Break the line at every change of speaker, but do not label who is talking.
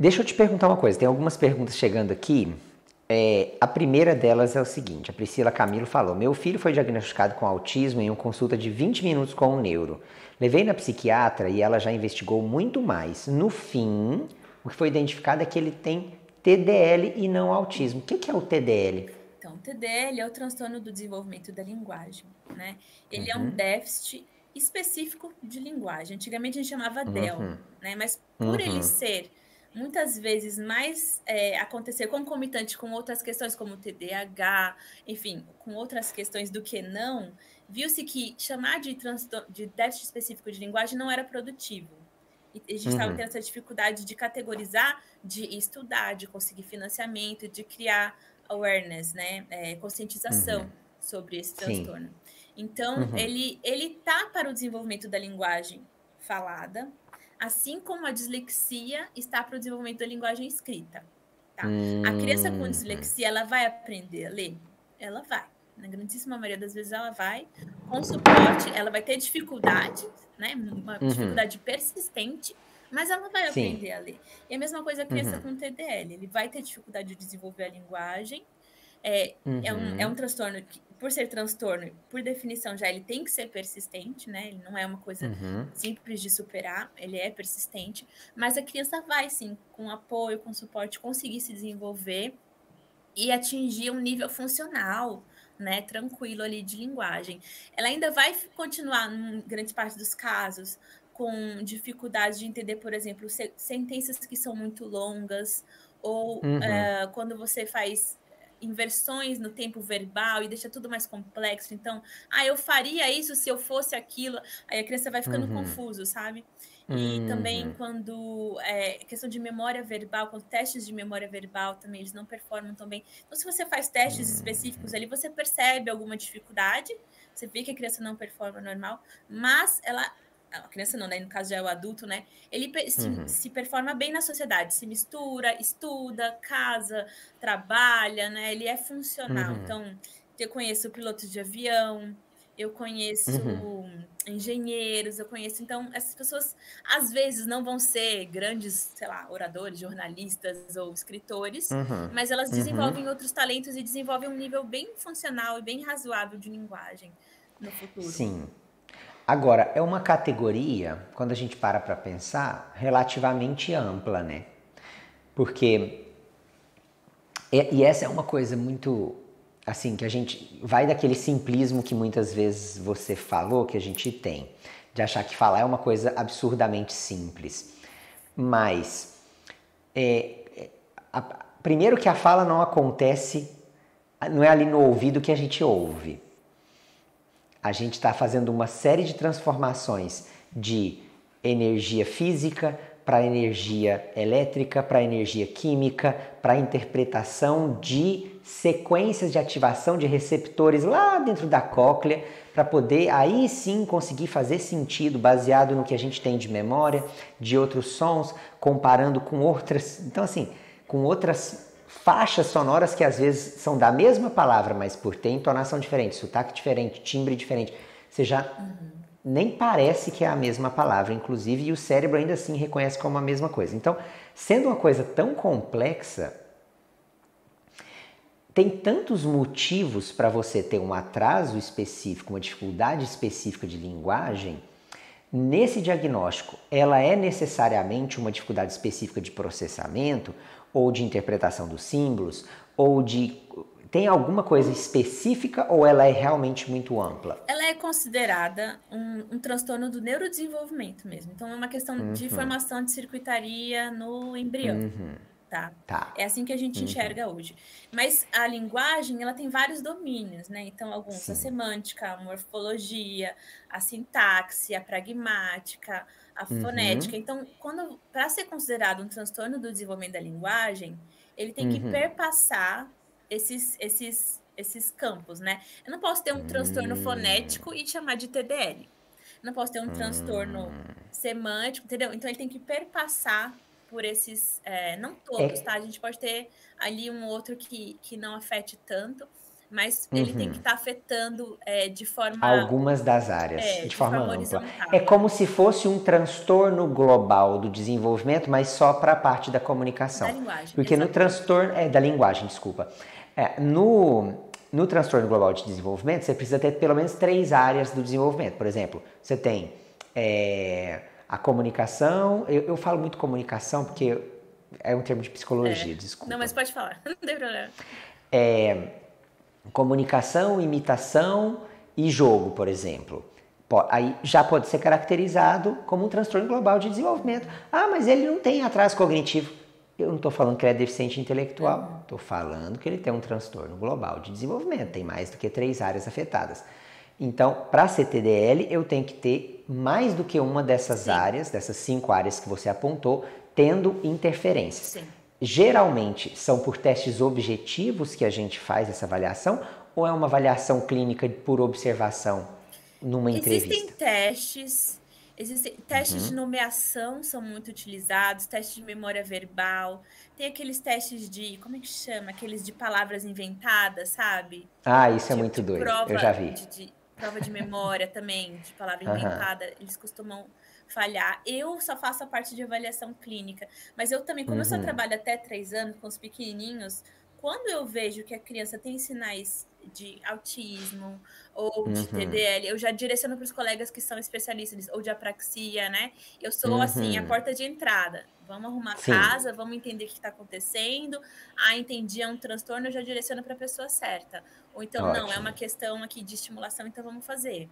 Deixa eu te perguntar uma coisa, tem algumas perguntas chegando aqui. A primeira delas é o seguinte, a Priscila Camilo falou: meu filho foi diagnosticado com autismo em uma consulta de 20 minutos com um neuro. Levei na psiquiatra e ela já investigou muito mais. No fim, o que foi identificado é que ele tem TDL e não autismo. O que é o TDL?
Então, o TDL é o transtorno do desenvolvimento da linguagem, né? Ele é um déficit específico de linguagem. Antigamente a gente chamava DEL, né? Mas por ele ser muitas vezes mais acontecer concomitante com outras questões como TDAH, enfim, com outras questões do que não, viu-se que chamar de déficit específico de linguagem não era produtivo. E a gente estava tendo essa dificuldade de categorizar, de estudar, de conseguir financiamento, de criar awareness, né? Conscientização sobre esse
Sim.
transtorno. Então, ele tá para o desenvolvimento da linguagem falada, assim como a dislexia está para o desenvolvimento da linguagem escrita, tá? A criança com dislexia, ela vai aprender a ler? Ela vai. Na grandíssima maioria das vezes ela vai. Com suporte, ela vai ter dificuldade, né? Uma dificuldade persistente, mas ela vai
Sim.
aprender a ler. E a mesma coisa a criança com TDL. Ele vai ter dificuldade de desenvolver a linguagem. É um transtorno que, por ser transtorno, por definição já, ele tem que ser persistente, né? Ele não é uma coisa simples de superar, ele é persistente, mas a criança vai, sim, com apoio, com suporte, conseguir se desenvolver e atingir um nível funcional, né, tranquilo ali de linguagem. Ela ainda vai continuar, em grande parte dos casos, com dificuldade de entender, por exemplo, sentenças que são muito longas, ou quando você faz inversões no tempo verbal e deixa tudo mais complexo. Então, eu faria isso se eu fosse aquilo. Aí a criança vai ficando confuso, sabe? E também quando questão de memória verbal, com testes de memória verbal também, eles não performam tão bem. Então, se você faz testes específicos ali, você percebe alguma dificuldade, você vê que a criança não performa normal, mas a criança não, né? No caso já é o adulto, né? Ele se performa bem na sociedade, se mistura, estuda, casa, trabalha, né? Ele é funcional. Então, eu conheço pilotos de avião, eu conheço engenheiros, eu conheço. Então, essas pessoas às vezes não vão ser grandes, sei lá, oradores, jornalistas ou escritores, mas elas desenvolvem outros talentos e desenvolvem um nível bem funcional e bem razoável de linguagem no futuro.
Sim. Agora, é uma categoria, quando a gente para pensar, relativamente ampla, né? Porque, e essa é uma coisa muito, assim, que a gente vai daquele simplismo que muitas vezes você falou, que a gente tem, de achar que falar é uma coisa absurdamente simples. Mas, primeiro que a fala não acontece, não é ali no ouvido que a gente ouve. A gente está fazendo uma série de transformações de energia física para energia elétrica, para energia química, para interpretação de sequências de ativação de receptores lá dentro da cóclea, para poder aí sim conseguir fazer sentido baseado no que a gente tem de memória, de outros sons, comparando com outras. Então, assim, com outras faixas sonoras que às vezes são da mesma palavra, mas por ter entonação diferente, sotaque diferente, timbre diferente, você já nem parece que é a mesma palavra, inclusive, e o cérebro ainda assim reconhece como a mesma coisa. Então, sendo uma coisa tão complexa, tem tantos motivos para você ter um atraso específico, uma dificuldade específica de linguagem. Nesse diagnóstico, ela é necessariamente uma dificuldade específica de processamento ou de interpretação dos símbolos ou de tem alguma coisa específica ou ela é realmente muito ampla?
Ela é considerada um transtorno do neurodesenvolvimento mesmo. Então, é uma questão de formação de circuitaria no embrião, tá?
Tá.
É assim que a gente enxerga hoje. Mas a linguagem, ela tem vários domínios, né? Então, alguns, a
Sim.
semântica, a morfologia, a sintaxe, a pragmática, a fonética. Então, para ser considerado um transtorno do desenvolvimento da linguagem, ele tem que perpassar esses campos, né? Eu não posso ter um transtorno fonético e chamar de TDL. Eu não posso ter um transtorno semântico, entendeu? Então ele tem que perpassar por não todos,
É,
tá? A gente pode ter ali um outro que não afete tanto, mas ele tem que estar afetando de forma...
Algumas das áreas, de forma ampla.
horizontal.
É como se fosse um transtorno global do desenvolvimento, mas só para a parte da comunicação.
Da linguagem.
Porque no transtorno... da linguagem, desculpa. No transtorno global de desenvolvimento, você precisa ter pelo menos 3 áreas do desenvolvimento. Por exemplo, você tem a comunicação... Eu falo muito comunicação porque é um termo de psicologia, desculpa.
Não, mas pode falar, não tem problema.
Comunicação, imitação e jogo, por exemplo. Aí já pode ser caracterizado como um transtorno global de desenvolvimento. Ah, mas ele não tem atraso cognitivo. Eu não estou falando que ele é deficiente intelectual, estou falando que ele tem um transtorno global de desenvolvimento, tem mais do que 3 áreas afetadas. Então, para ser TDL, eu tenho que ter mais do que uma dessas áreas, dessas 5 áreas que você apontou, tendo interferências.
Sim.
Geralmente, são por testes objetivos que a gente faz essa avaliação ou é uma avaliação clínica por observação numa entrevista?
Existem testes de nomeação, são muito utilizados, testes de memória verbal, tem aqueles testes de, como é que chama? Aqueles de palavras inventadas, sabe?
Isso é muito doido, eu já vi.
Prova de memória também, de palavra inventada, eles costumam falhar. Eu só faço a parte de avaliação clínica, mas eu também, como eu só trabalho até 3 anos com os pequenininhos, quando eu vejo que a criança tem sinais de autismo ou de TDL, eu já direciono para os colegas que são especialistas, ou de apraxia, né? Eu sou, assim, a porta de entrada. Vamos arrumar a casa, vamos entender o que está acontecendo. Entendi, é um transtorno, eu já direciono para a pessoa certa. Ou então, não, é uma questão aqui de estimulação, então vamos fazer.